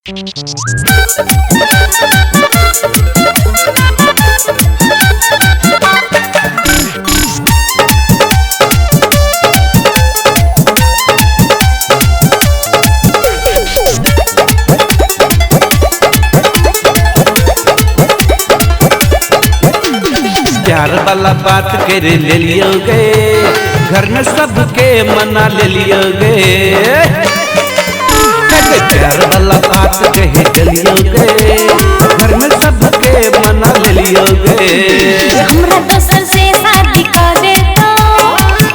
प्यार वाला बात करे ले लियो गे, घर में सबके मना ले लियो गे। प्यार वाला बात कहे ले लियो गे, घर में सबके मना ले लियो गे। हमरा दोसर से शादी करे तो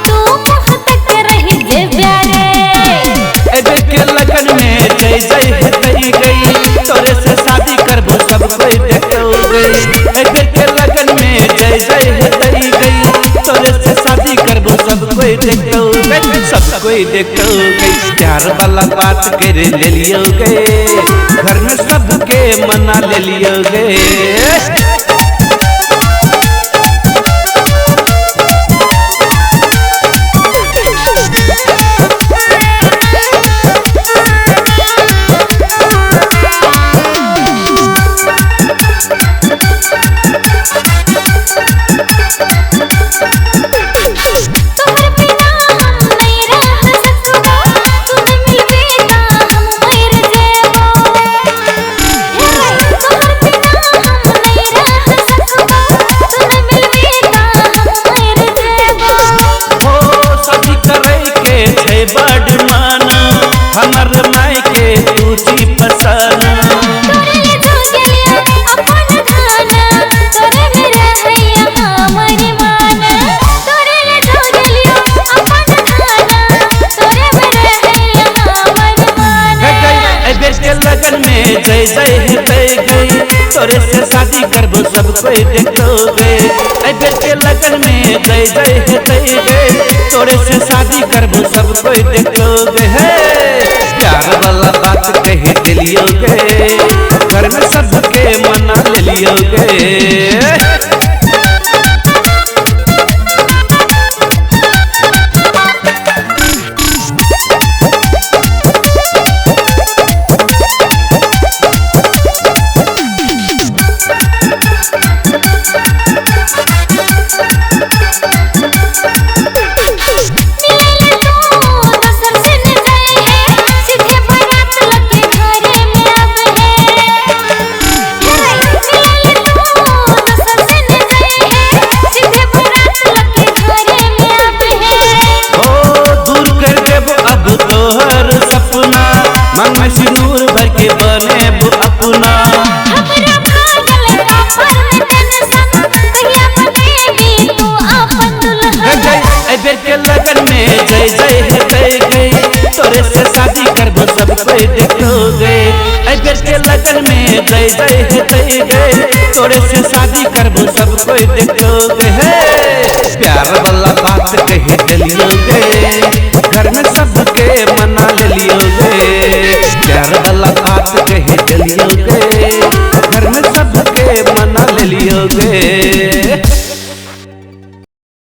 तू कहाँ तक रही जे प्यारे। एबे के लगन में जय जय हेतई गई, तोरे से शादी करबो सब कोई देखो गई। एबे के लगन में जय जय हेतई गई, तोरे से शादी करबो सब कोई देखो गई, सब कोई देखो गई। प्यार वाला बात करे ले लियो गे, घर में सबके मना ले लियो गे। हमर माई के तुझी पसंद लगन में जय जय हेतई गई, तोरे से शादी करबो सब कोई देखो गे। एबे के लगन में जय जय हेतई गई, तोरे से शादी करबो सब कोई देखो गे। प्यार वाला बात कहे ले लियो गे, घर में सबके मना ले लियो गे। मन में सिंदूर भर के बने अपना, एबे के लगन में जय जय हेतई गई, तोरे से शादी करबो सब कोई देखो गे। एबे के लगन में जय जय हेतई गई, तोरे से शादी करबो सब कोई देखो गे।